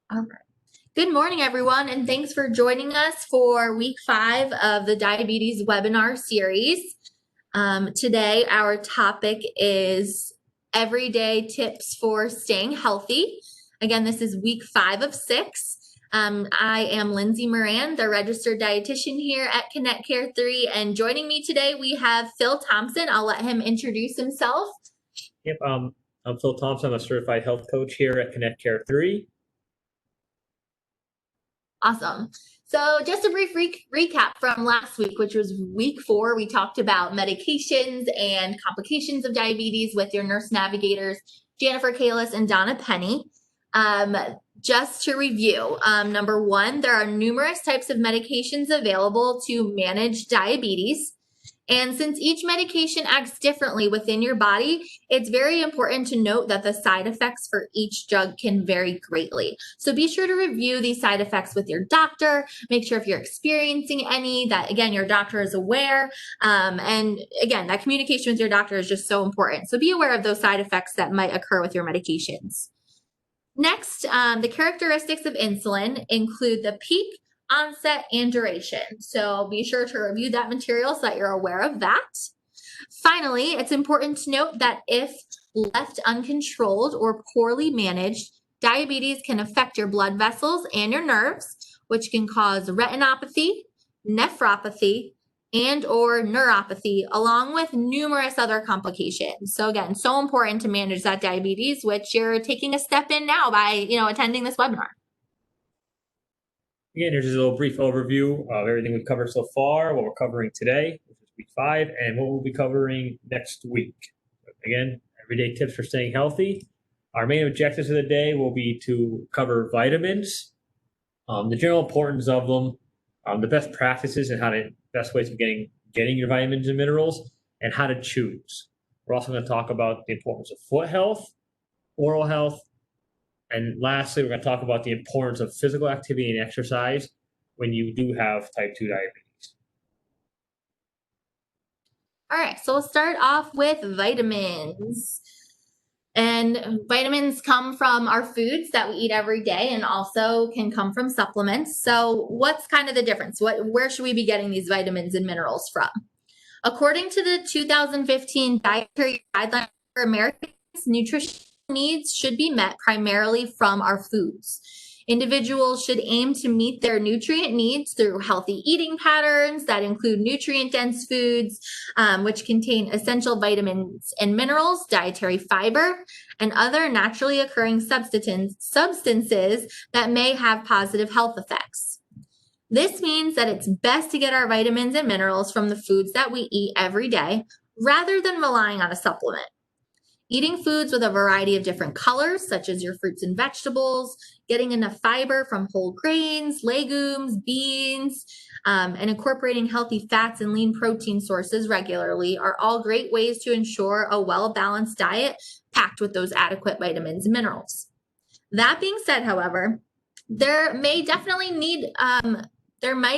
All right. Good morning, everyone, and thanks for joining us for week 5 of the diabetes webinar series. Today, our topic is everyday tips for staying healthy. Again, this is week 5 of 6. I am Lindsay Moran, the registered dietitian here at Connect Care 3, and joining me today we have Phil Thompson. I'll let him introduce himself. Yep, I'm Phil Thompson. I'm a certified health coach here at Connect Care 3. Awesome. So just a brief recap from last week, which was week 4, we talked about medications and complications of diabetes with your nurse navigators, Jennifer Kalis and Donna Penny. Just to review, number 1, there are numerous types of medications available to manage diabetes. And since each medication acts differently within your body, it's very important to note that the side effects for each drug can vary greatly. So be sure to review these side effects with your doctor. Make sure if you're experiencing any that, again, your doctor is aware. And again, that communication with your doctor is just so important. So be aware of those side effects that might occur with your medications. Next, the characteristics of insulin include the peak, onset, and duration. So be sure to review that material so that you're aware of that. Finally, it's important to note that if left uncontrolled or poorly managed, diabetes can affect your blood vessels and your nerves, which can cause retinopathy, nephropathy, and or neuropathy, along with numerous other complications. So again, so important to manage that diabetes, which you're taking a step in now by, attending this webinar. Again, here's just a little brief overview of everything we've covered so far, what we're covering today, which is week 5, and what we'll be covering next week. Again, everyday tips for staying healthy. Our main objectives of the day will be to cover vitamins, the general importance of them, the best practices and best ways of getting your vitamins and minerals, and how to choose. We're also going to talk about the importance of foot health, oral health, and lastly, we're going to talk about the importance of physical activity and exercise when you do have type 2 diabetes. All right, so we'll start off with vitamins. And vitamins come from our foods that we eat every day and also can come from supplements. So what's kind of the difference? Where should we be getting these vitamins and minerals from? According to the 2015 Dietary Guidelines for Americans, nutrition needs should be met primarily from our foods. Individuals should aim to meet their nutrient needs through healthy eating patterns that include nutrient-dense foods, which contain essential vitamins and minerals, dietary fiber, and other naturally occurring substances that may have positive health effects. This means that it's best to get our vitamins and minerals from the foods that we eat every day rather than relying on a supplement. Eating foods with a variety of different colors, such as your fruits and vegetables, getting enough fiber from whole grains, legumes, beans, and incorporating healthy fats and lean protein sources regularly are all great ways to ensure a well-balanced diet packed with those adequate vitamins and minerals. That being said, however, there may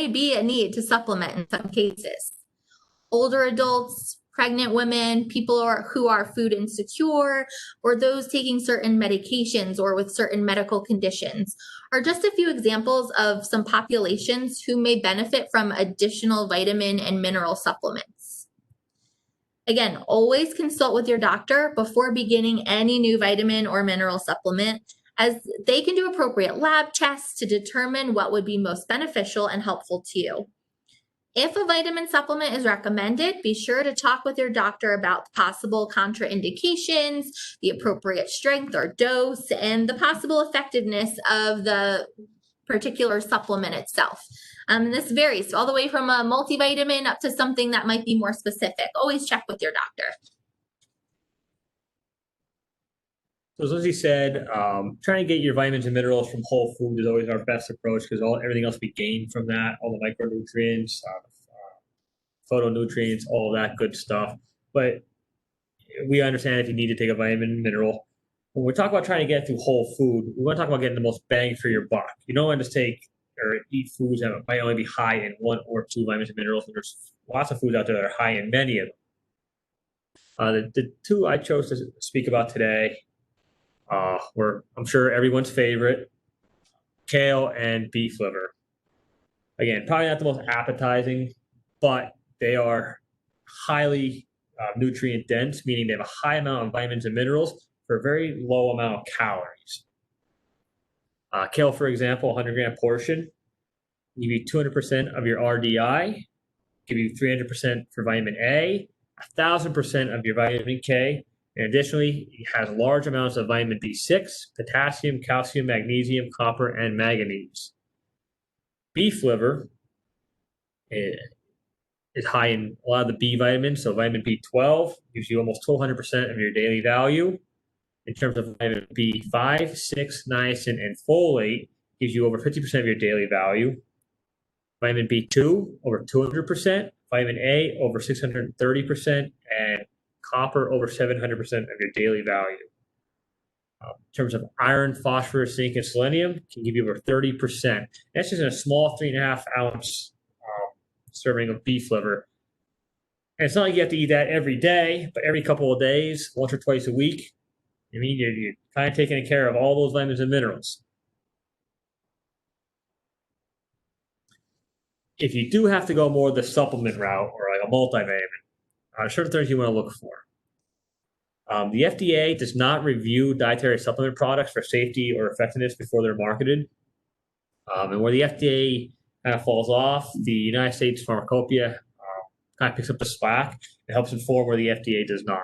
be a need to supplement in some cases. Older adults, pregnant women, people who are food insecure, or those taking certain medications or with certain medical conditions are just a few examples of some populations who may benefit from additional vitamin and mineral supplements. Again, always consult with your doctor before beginning any new vitamin or mineral supplement, as they can do appropriate lab tests to determine what would be most beneficial and helpful to you. If a vitamin supplement is recommended, be sure to talk with your doctor about possible contraindications, the appropriate strength or dose, and the possible effectiveness of the particular supplement itself. This varies all the way from a multivitamin up to something that might be more specific. Always check with your doctor. So as Lindsay said, trying to get your vitamins and minerals from whole food is always our best approach because everything else we gain from that, all the micronutrients, phytonutrients, all that good stuff. But we understand if you need to take a vitamin and mineral. When we talk about trying to get through whole food, we want to talk about getting the most bang for your buck. You don't want to take or eat foods that might only be high in 1 or 2 vitamins and minerals. And there's lots of foods out there that are high in many of them. The 2 I chose to speak about today were, I'm sure, everyone's favorite, kale and beef liver. Again, probably not the most appetizing, but they are highly nutrient dense, meaning they have a high amount of vitamins and minerals for a very low amount of calories. Kale, for example, 100-gram portion, give you 200% of your RDI, give you 300% for vitamin A, 1,000% of your vitamin K, and additionally, it has large amounts of vitamin B6, potassium, calcium, magnesium, copper, and manganese. Beef liver is high in a lot of the B vitamins, so vitamin B12 gives you almost 200% of your daily value. In terms of vitamin B5, 6, niacin, and folate, gives you over 50% of your daily value. Vitamin B2, over 200%. Vitamin A, over 630%. And copper, over 700% of your daily value. In terms of iron, phosphorus, zinc, and selenium, can give you over 30%. That's just in a small 3.5 ounce serving of beef liver. And it's not like you have to eat that every day, but every couple of days, once or twice a week. I mean, you're kind of taking care of all those vitamins and minerals. If you do have to go more the supplement route or like a multivitamin, certain things you want to look for. The FDA does not review dietary supplement products for safety or effectiveness before they're marketed. And where the FDA kind of falls off, the United States Pharmacopoeia kind of picks up the slack and helps inform where the FDA does not.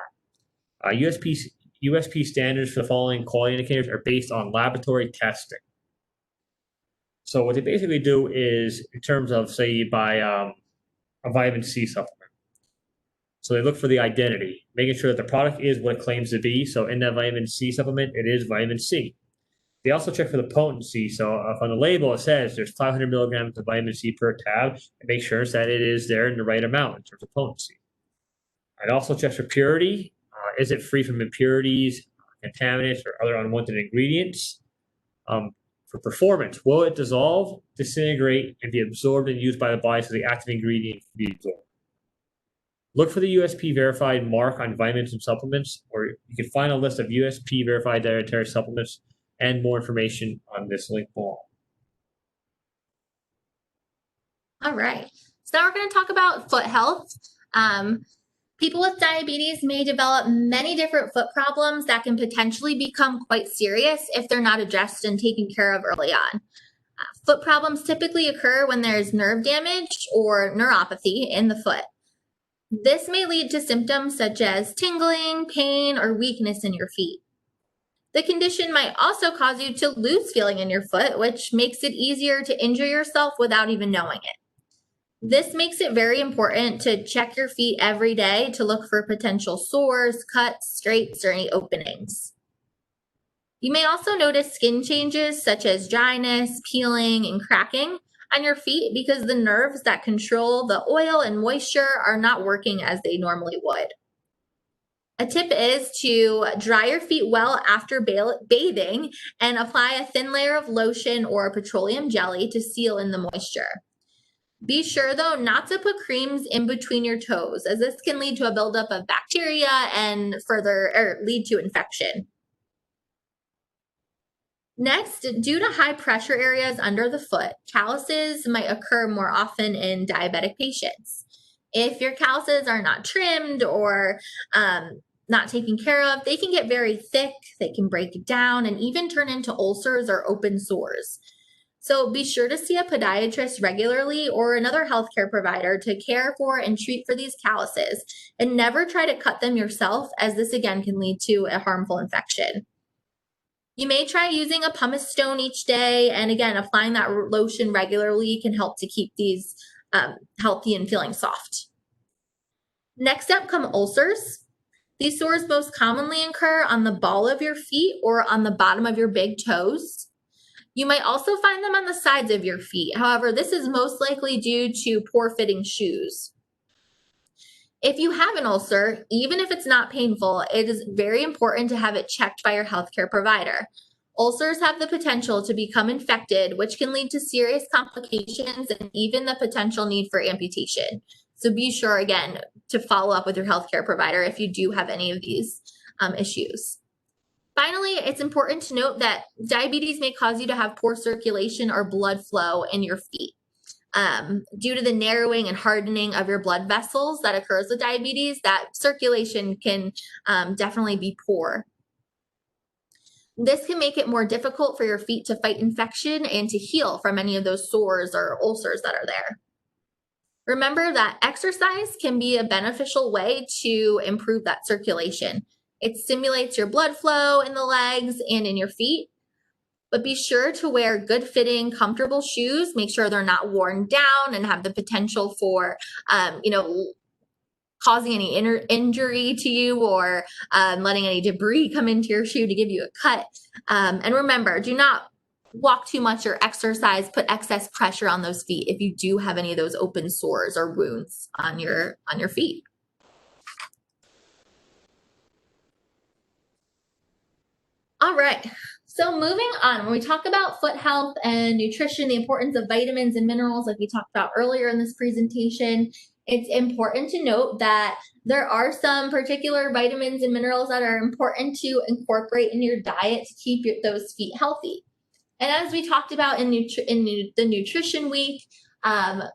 USP standards for the following quality indicators are based on laboratory testing. So what they basically do is, in terms of, say, you buy a vitamin C supplement. So they look for the identity, making sure that the product is what it claims to be. So in that vitamin C supplement, it is vitamin C. They also check for the potency. So if on the label it says there's 500 milligrams of vitamin C per tab, and make sure that it is there in the right amount in terms of potency. It also checks for purity. Is it free from impurities, contaminants, or other unwanted ingredients? For performance, will it dissolve, disintegrate, and be absorbed and used by the body so the active ingredient can be absorbed? Look for the USP verified mark on vitamins and supplements, or you can find a list of USP verified dietary supplements and more information on this link below. All right. So now we're going to talk about foot health. People with diabetes may develop many different foot problems that can potentially become quite serious if they're not addressed and taken care of early on. Foot problems typically occur when there's nerve damage or neuropathy in the foot. This may lead to symptoms such as tingling, pain, or weakness in your feet. The condition might also cause you to lose feeling in your foot, which makes it easier to injure yourself without even knowing it. This makes it very important to check your feet every day to look for potential sores, cuts, scrapes, or any openings. You may also notice skin changes such as dryness, peeling, and cracking on your feet because the nerves that control the oil and moisture are not working as they normally would. A tip is to dry your feet well after bathing and apply a thin layer of lotion or petroleum jelly to seal in the moisture. Be sure, though, not to put creams in between your toes, as this can lead to a buildup of bacteria and lead to infection. Next, due to high pressure areas under the foot, calluses might occur more often in diabetic patients. If your calluses are not trimmed or not taken care of, they can get very thick, they can break down, and even turn into ulcers or open sores. So be sure to see a podiatrist regularly or another healthcare provider to care for and treat for these calluses, and never try to cut them yourself, as this again can lead to a harmful infection. You may try using a pumice stone each day, and again, applying that lotion regularly can help to keep these healthy and feeling soft. Next up come ulcers. These sores most commonly occur on the ball of your feet or on the bottom of your big toes. You might also find them on the sides of your feet. However, this is most likely due to poor fitting shoes. If you have an ulcer, even if it's not painful, it is very important to have it checked by your healthcare provider. Ulcers have the potential to become infected, which can lead to serious complications and even the potential need for amputation. So be sure, again, to follow up with your healthcare provider if you do have any of these issues. Finally, it's important to note that diabetes may cause you to have poor circulation or blood flow in your feet. Due to the narrowing and hardening of your blood vessels that occurs with diabetes, that circulation can definitely be poor. This can make it more difficult for your feet to fight infection and to heal from any of those sores or ulcers that are there. Remember that exercise can be a beneficial way to improve that circulation. It stimulates your blood flow in the legs and in your feet, but be sure to wear good fitting, comfortable shoes. Make sure they're not worn down and have the potential for, causing any injury to you or letting any debris come into your shoe to give you a cut. And remember, do not walk too much or exercise, put excess pressure on those feet if you do have any of those open sores or wounds on your feet. All right. So moving on, when we talk about foot health and nutrition, the importance of vitamins and minerals, like we talked about earlier in this presentation, it's important to note that there are some particular vitamins and minerals that are important to incorporate in your diet to keep those feet healthy. And as we talked about in the Nutrition Week,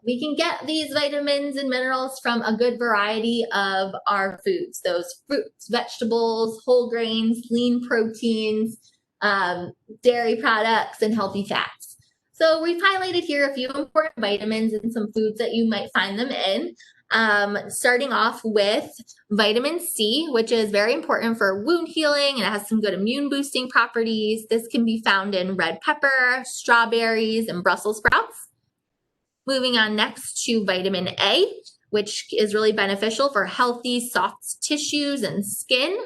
we can get these vitamins and minerals from a good variety of our foods, those fruits, vegetables, whole grains, lean proteins, dairy products, and healthy fats. So we've highlighted here a few important vitamins and some foods that you might find them in. Starting off with vitamin C, which is very important for wound healing, and it has some good immune boosting properties. This can be found in red pepper, strawberries, and Brussels sprouts. Moving on next to vitamin A, which is really beneficial for healthy, soft tissues and skin.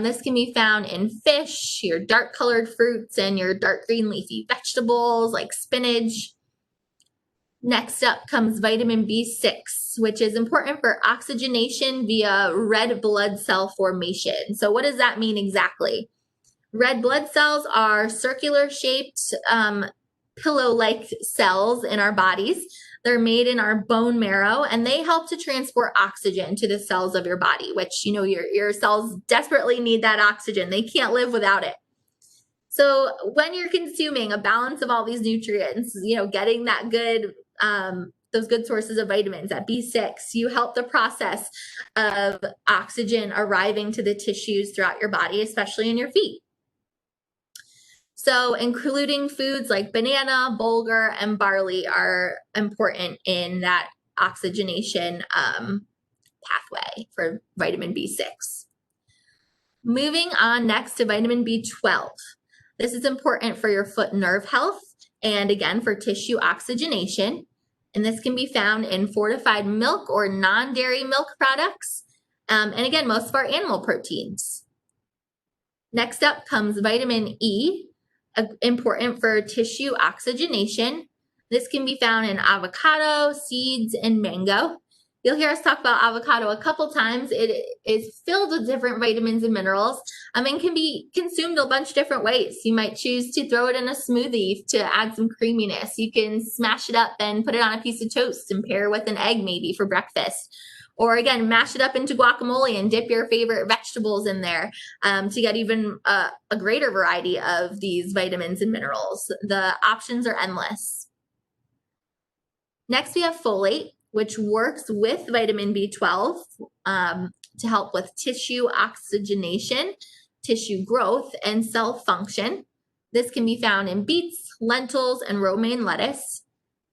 This can be found in fish, your dark colored fruits, and your dark green leafy vegetables like spinach. Next up comes vitamin B6, which is important for oxygenation via red blood cell formation. So what does that mean exactly? Red blood cells are circular shaped pillow-like cells in our bodies. They're made in our bone marrow, and they help to transport oxygen to the cells of your body, which, your cells desperately need that oxygen. They can't live without it. So when you're consuming a balance of all these nutrients, getting that good, those good sources of vitamins, that B6, you help the process of oxygen arriving to the tissues throughout your body, especially in your feet. So including foods like banana, bulgur, and barley are important in that oxygenation pathway for vitamin B6. Moving on next to vitamin B12. This is important for your foot nerve health and again for tissue oxygenation. And this can be found in fortified milk or non-dairy milk products. And again, most of our animal proteins. Next up comes vitamin E, important for tissue oxygenation. This can be found in avocado, seeds, and mango. You'll hear us talk about avocado a couple times. It is filled with different vitamins and minerals and can be consumed a bunch of different ways. You might choose to throw it in a smoothie to add some creaminess. You can smash it up and put it on a piece of toast and pair with an egg maybe for breakfast. Or again, mash it up into guacamole and dip your favorite vegetables in there to get even a greater variety of these vitamins and minerals. The options are endless. Next, we have folate, which works with vitamin B12 to help with tissue oxygenation, tissue growth, and cell function. This can be found in beets, lentils, and romaine lettuce.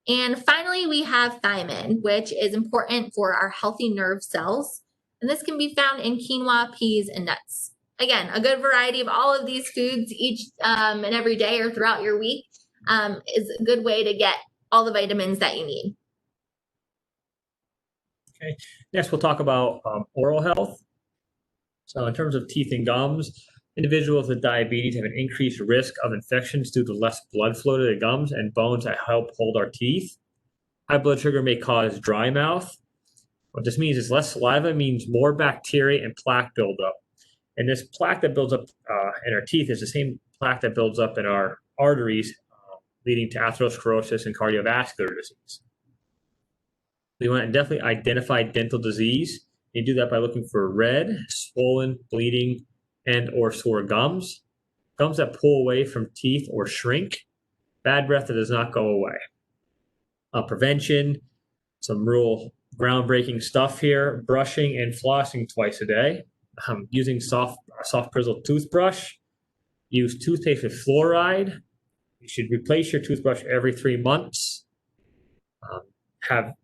And finally, we have thiamine, which is important for our healthy nerve cells. And this can be found in quinoa, peas, and nuts. Again, a good variety of all of these foods each and every day or throughout your week is a good way to get all the vitamins that you need. Okay. Next, we'll talk about oral health. So in terms of teeth and gums, individuals with diabetes have an increased risk of infections due to less blood flow to the gums and bones that help hold our teeth. High blood sugar may cause dry mouth. What this means is less saliva means more bacteria and plaque buildup. And this plaque that builds up in our teeth is the same plaque that builds up in our arteries, leading to atherosclerosis and cardiovascular disease. We want to definitely identify dental disease. You do that by looking for red, swollen, bleeding, and or sore gums, gums that pull away from teeth or shrink, bad breath that does not go away. Prevention, some real groundbreaking stuff here: brushing and flossing twice a day, using soft bristle toothbrush, use toothpaste with fluoride. You should replace your toothbrush every 3 months. Have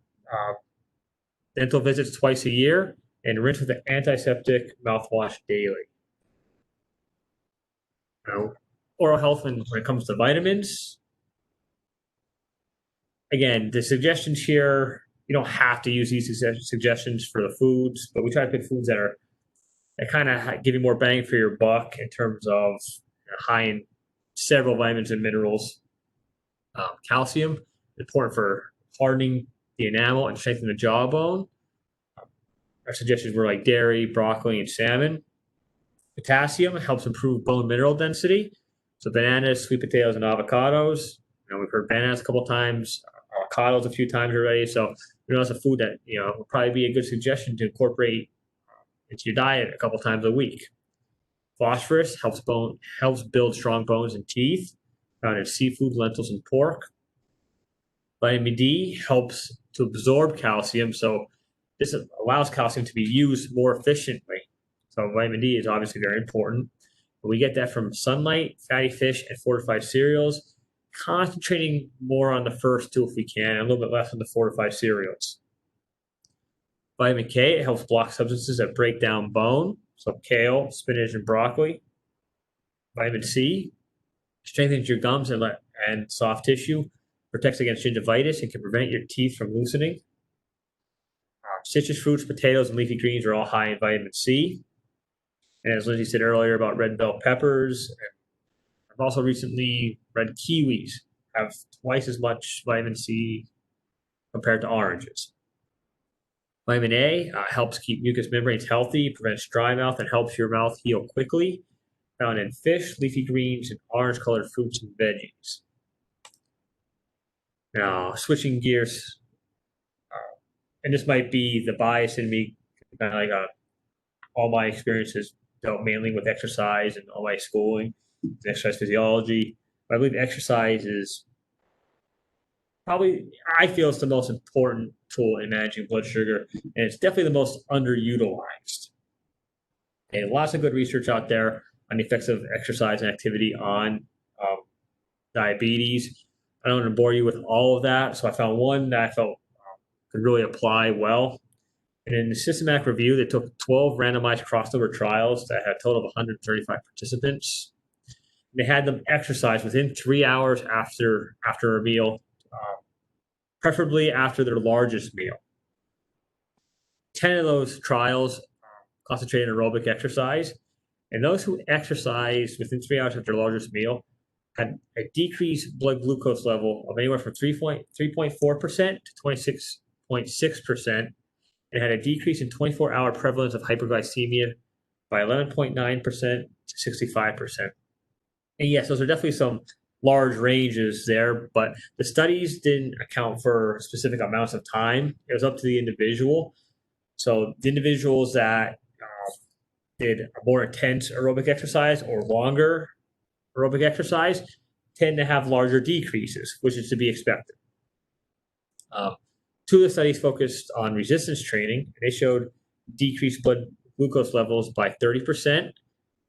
dental visits twice a year, and rinse with an antiseptic mouthwash daily. Now, oral health when it comes to vitamins. Again, the suggestions here, you don't have to use these suggestions for the foods, but we try to pick foods that kind of give you more bang for your buck in terms of high in several vitamins and minerals. Calcium, important for hardening the enamel and strengthening the jawbone. Our suggestions were like dairy, broccoli, and salmon. Potassium helps improve bone mineral density. So bananas, sweet potatoes, and avocados. We've heard bananas a couple times, avocados a few times already. So that's a food that will probably be a good suggestion to incorporate into your diet a couple times a week. Phosphorus helps build strong bones and teeth, found in seafood, lentils, and pork. Vitamin D helps to absorb calcium, so this allows calcium to be used more efficiently. So vitamin D is obviously very important. But we get that from sunlight, fatty fish, and fortified cereals, concentrating more on the first two if we can, and a little bit less on the fortified cereals. Vitamin K, it helps block substances that break down bone, so kale, spinach, and broccoli. Vitamin C strengthens your gums and soft tissue, protects against gingivitis, and can prevent your teeth from loosening. Citrus fruits, potatoes, and leafy greens are all high in vitamin C. And as Lindsay said earlier about red bell peppers, I've also recently read kiwis have twice as much vitamin C compared to oranges. Vitamin A helps keep mucous membranes healthy, prevents dry mouth, and helps your mouth heal quickly. Found in fish, leafy greens, and orange-colored fruits and veggies. Now, switching gears, and this might be the bias in me, kind of like all my experiences dealt mainly with exercise and all my schooling, and exercise physiology. But I believe exercise is probably, I feel it's the most important tool in managing blood sugar, and it's definitely the most underutilized. And lots of good research out there on the effects of exercise and activity on diabetes. I don't want to bore you with all of that, so I found one that I felt could really apply well. And in the systematic review, they took 12 randomized crossover trials that had a total of 135 participants. They had them exercise within 3 hours after a meal, preferably after their largest meal. 10 of those trials concentrated on aerobic exercise, and those who exercised within 3 hours after their largest meal had a decreased blood glucose level of anywhere from 3.4% to 26.6%, and had a decrease in 24-hour prevalence of hyperglycemia by 11.9% to 65%. And yes, those are definitely some large ranges there, but the studies didn't account for specific amounts of time. It was up to the individual. So the individuals that did a more intense aerobic exercise or longer aerobic exercise tend to have larger decreases, which is to be expected. Two of the studies focused on resistance training. They showed decreased blood glucose levels by 30%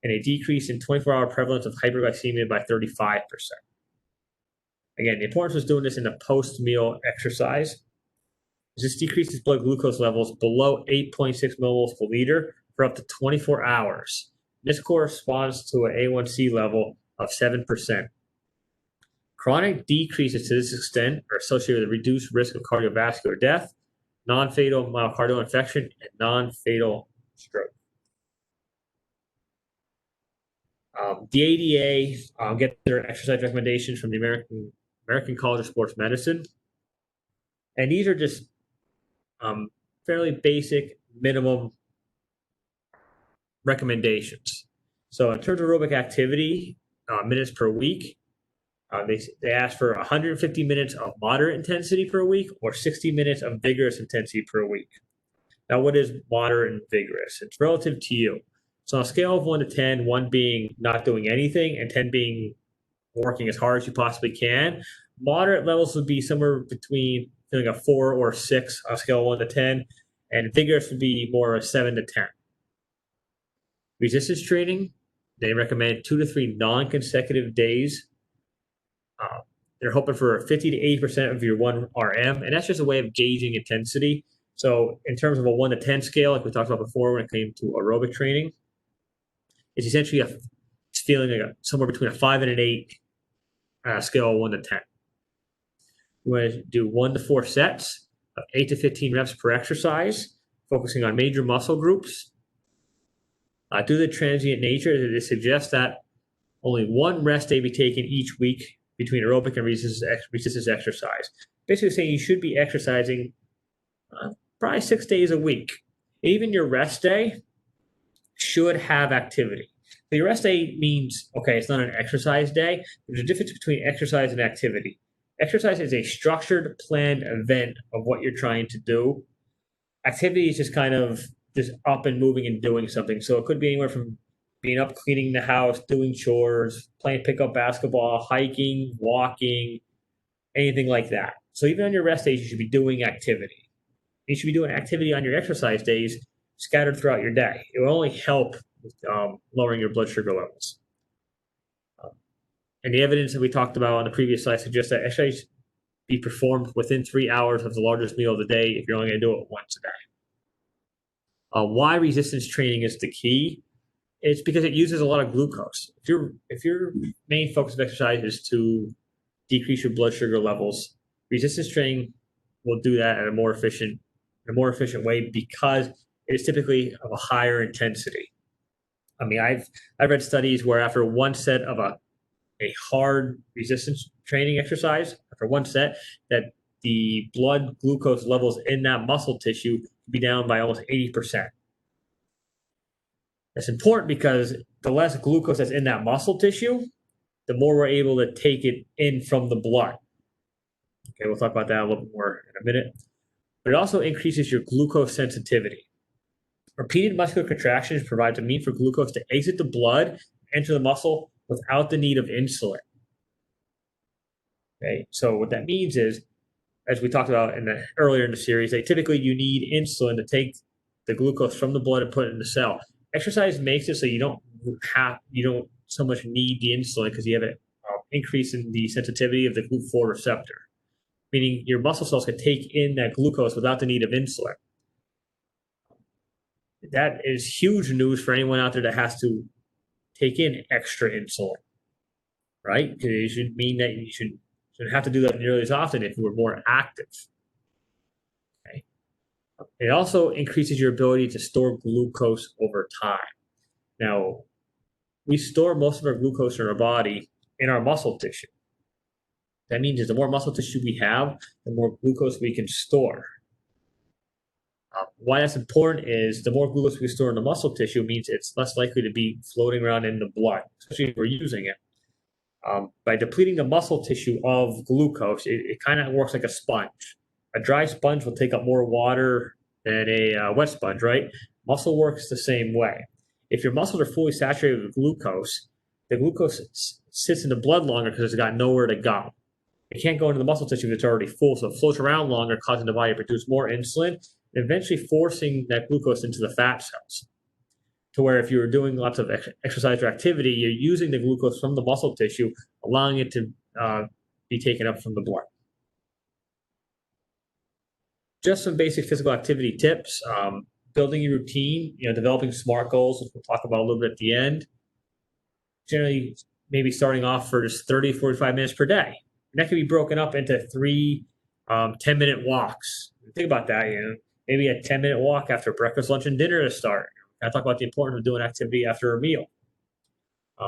and a decrease in 24-hour prevalence of hyperglycemia by 35%. Again, the importance was doing this in a post-meal exercise. This decreases blood glucose levels below 8.6 millimoles per liter for up to 24 hours. This corresponds to an A1C level of 7%. Chronic decreases to this extent are associated with a reduced risk of cardiovascular death, non-fatal myocardial infection, and non-fatal stroke. The ADA get their exercise recommendations from the American College of Sports Medicine, and these are just fairly basic minimum recommendations. So in terms of aerobic activity, minutes per week, they ask for 150 minutes of moderate intensity per week or 60 minutes of vigorous intensity per week. Now, what is moderate and vigorous? It's relative to you. So on a scale of 1 to 10, 1 being not doing anything and 10 being working as hard as you possibly can, moderate levels would be somewhere between feeling a 4 or 6 on a scale of 1 to 10, and vigorous would be more a 7 to 10. Resistance training, they recommend 2 to 3 non-consecutive days. They're hoping for 50 to 80% of your 1 RM, and that's just a way of gauging intensity. So in terms of a 1 to 10 scale, like we talked about before when it came to aerobic training, it's essentially it's feeling like somewhere between a 5 and an 8 scale of 1 to 10. You want to do 1 to 4 sets of 8 to 15 reps per exercise, focusing on major muscle groups. Due to the transient nature, it suggests that only 1 rest day be taken each week between aerobic and resistance exercise. Basically saying you should be exercising probably 6 days a week. Even your rest day should have activity. So your rest day means, okay, it's not an exercise day. There's a difference between exercise and activity. Exercise is a structured, planned event of what you're trying to do. Activity is just kind of just up and moving and doing something. So it could be anywhere from being up, cleaning the house, doing chores, playing pickup basketball, hiking, walking, anything like that. So even on your rest days, you should be doing activity. You should be doing activity on your exercise days scattered throughout your day. It will only help with lowering your blood sugar levels. And the evidence that we talked about on the previous slide suggests that exercise be performed within 3 hours of the largest meal of the day if you're only going to do it once a day. Why resistance training is the key? It's because it uses a lot of glucose. If your main focus of exercise is to decrease your blood sugar levels, resistance training will do that at a more efficient way because it is typically of a higher intensity. I mean, I've read studies where after 1 set of a hard resistance training exercise, after 1 set, that the blood glucose levels in that muscle tissue can be down by almost 80%. That's important because the less glucose that's in that muscle tissue, the more we're able to take it in from the blood. Okay, we'll talk about that a little bit more in a minute. But it also increases your glucose sensitivity. Repeated muscular contractions provides a means for glucose to exit the blood and enter the muscle without the need of insulin. Okay, so what that means is, as we talked about earlier in the series, that typically you need insulin to take the glucose from the blood and put it in the cell. Exercise makes it so you don't so much need the insulin because you have an increase in the sensitivity of the GLUT4 receptor, meaning your muscle cells can take in that glucose without the need of insulin. That is huge news for anyone out there that has to take in extra insulin, right? Because it should mean that you shouldn't have to do that nearly as often if you were more active. Okay. It also increases your ability to store glucose over time. Now, we store most of our glucose in our body in our muscle tissue. That means that the more muscle tissue we have, the more glucose we can store. Why that's important is the more glucose we store in the muscle tissue means it's less likely to be floating around in the blood, especially if we're using it. By depleting the muscle tissue of glucose, it kind of works like a sponge. A dry sponge will take up more water than a wet sponge, right? Muscle works the same way. If your muscles are fully saturated with glucose, the glucose sits in the blood longer because it's got nowhere to go. It can't go into the muscle tissue if it's already full, so it floats around longer, causing the body to produce more insulin, and eventually forcing that glucose into the fat cells. To where if you're doing lots of exercise or activity, you're using the glucose from the muscle tissue, allowing it to be taken up from the blood. Just some basic physical activity tips. Building a routine, developing SMART goals, which we'll talk about a little bit at the end. Generally, maybe starting off for just 30, 45 minutes per day. And that can be broken up into 3 10-minute walks. Think about that, maybe a 10-minute walk after breakfast, lunch, and dinner to start. I talk about the importance of doing activity after a meal.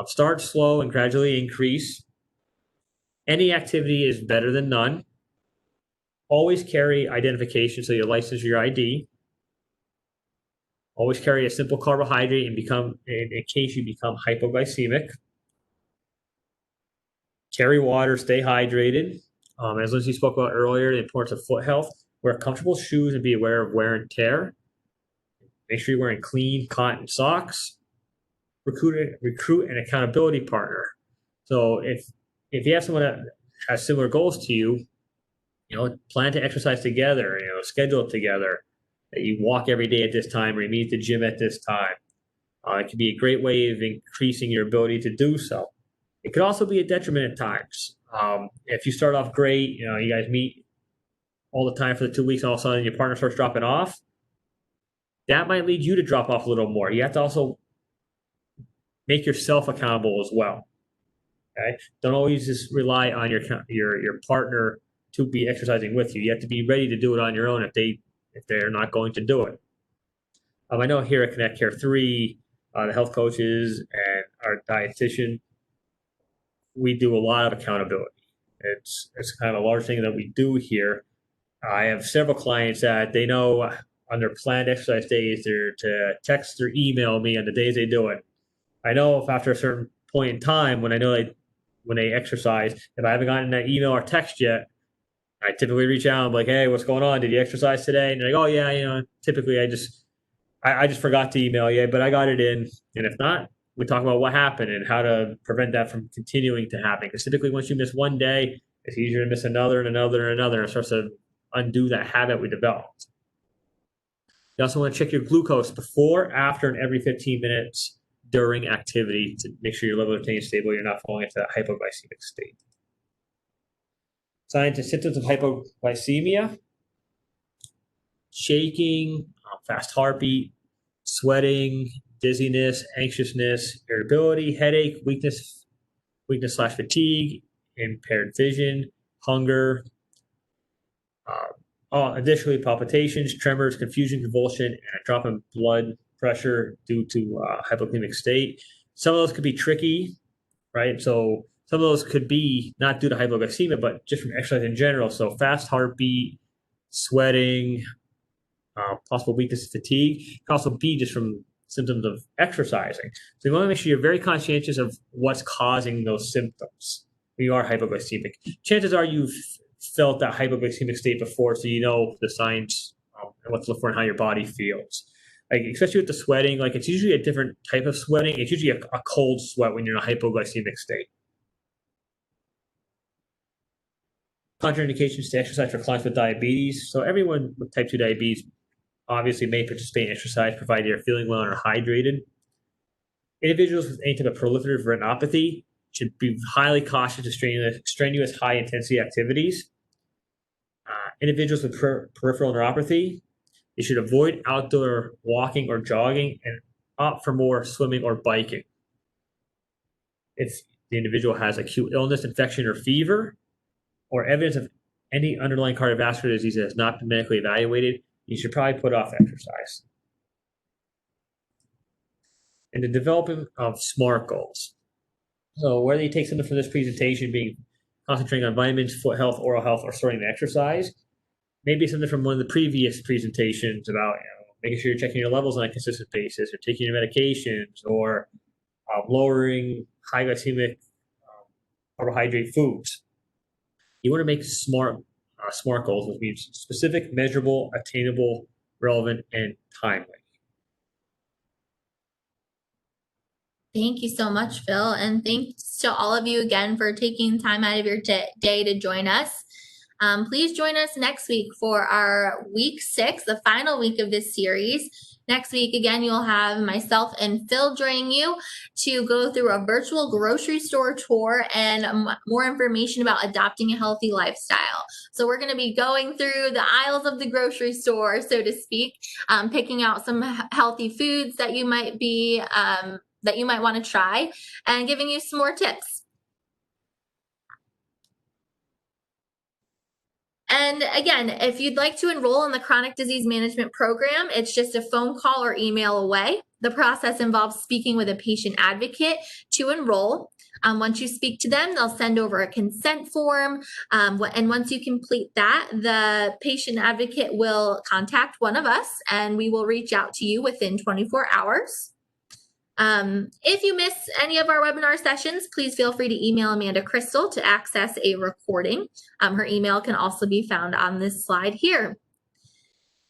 Start slow and gradually increase. Any activity is better than none. Always carry identification, so your license or your ID. Always carry a simple carbohydrate in case you become hypoglycemic. Carry water, stay hydrated. As Lindsay spoke about earlier, the importance of foot health. Wear comfortable shoes and be aware of wear and tear. Make sure you're wearing clean cotton socks. recruit an accountability partner. So if you have someone that has similar goals to you, plan to exercise together, schedule it together, that you walk every day at this time or you meet at the gym at this time. It can be a great way of increasing your ability to do so. It could also be a detriment at times. If you start off great, you guys meet all the time for the 2 weeks, and all of a sudden your partner starts dropping off, that might lead you to drop off a little more. You have to also make yourself accountable as well. Okay, don't always just rely on your partner to be exercising with you. You have to be ready to do it on your own if they're not going to do it. I know here at Connect Care 3, the health coaches and our dietitian, we do a lot of accountability. It's kind of a large thing that we do here. I have several clients that they know on their planned exercise days, they're to text or email me on the days they do it. I know if after a certain point in time when they exercise, if I haven't gotten that email or text yet, I typically reach out. I'm like, hey, what's going on? Did you exercise today? And they're like, oh yeah, typically I just forgot to email you, but I got it in. And if not, we talk about what happened and how to prevent that from continuing to happen. Because typically once you miss one day, it's easier to miss another and another and another. And it starts to undo that habit we developed. You also want to check your glucose before, after, and every 15 minutes during activity to make sure your level of is stable. You're not falling into that hypoglycemic state. Signs and symptoms of hypoglycemia: shaking, fast heartbeat, sweating, dizziness, anxiousness, irritability, headache, weakness/fatigue, impaired vision, hunger. Additionally, palpitations, tremors, confusion, convulsion, and a drop in blood pressure due to hypoglycemic state. Some of those could be tricky, right? So some of those could be not due to hypoglycemia, but just from exercise in general. So fast heartbeat, sweating, possible weakness and fatigue. It can also be just from symptoms of exercising. So you want to make sure you're very conscientious of what's causing those symptoms when you are hypoglycemic. Chances are you've felt that hypoglycemic state before, so you know the signs and what to look for and how your body feels. Like, especially with the sweating, like it's usually a different type of sweating. It's usually a cold sweat when you're in a hypoglycemic state. Contraindications to exercise for clients with diabetes. So everyone with type 2 diabetes obviously may participate in exercise provided they're feeling well and are hydrated. Individuals with any type of proliferative retinopathy should be highly cautious to strenuous high-intensity activities. Individuals with peripheral neuropathy, they should avoid outdoor walking or jogging and opt for more swimming or biking. If the individual has acute illness, infection, or fever, or evidence of any underlying cardiovascular disease that has not been medically evaluated, you should probably put off exercise. And the development of SMART goals. So whether you take something from this presentation, being concentrating on vitamins, foot health, oral health, or starting to exercise, maybe something from one of the previous presentations about making sure you're checking your levels on a consistent basis, or taking your medications, or lowering high glycemic carbohydrate foods. You want to make SMART goals, which means specific, measurable, attainable, relevant, and timely. Thank you so much, Phil. And thanks to all of you again for taking time out of your day to join us. Please join us next week for our week 6, the final week of this series. Next week, again, you'll have myself and Phil joining you to go through a virtual grocery store tour and more information about adopting a healthy lifestyle. So we're going to be going through the aisles of the grocery store, so to speak, picking out some healthy foods that you might be that you might want to try, and giving you some more tips. And again, if you'd like to enroll in the chronic disease management program, it's just a phone call or email away. The process involves speaking with a patient advocate to enroll. Once you speak to them, they'll send over a consent form. And once you complete that, the patient advocate will contact one of us and we will reach out to you within 24 hours. If you miss any of our webinar sessions, please feel free to email Amanda Crystal to access a recording. Her email can also be found on this slide here.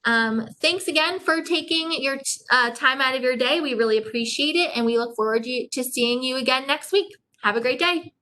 Thanks again for taking your time out of your day. We really appreciate it, and we look forward to seeing you again next week. Have a great day.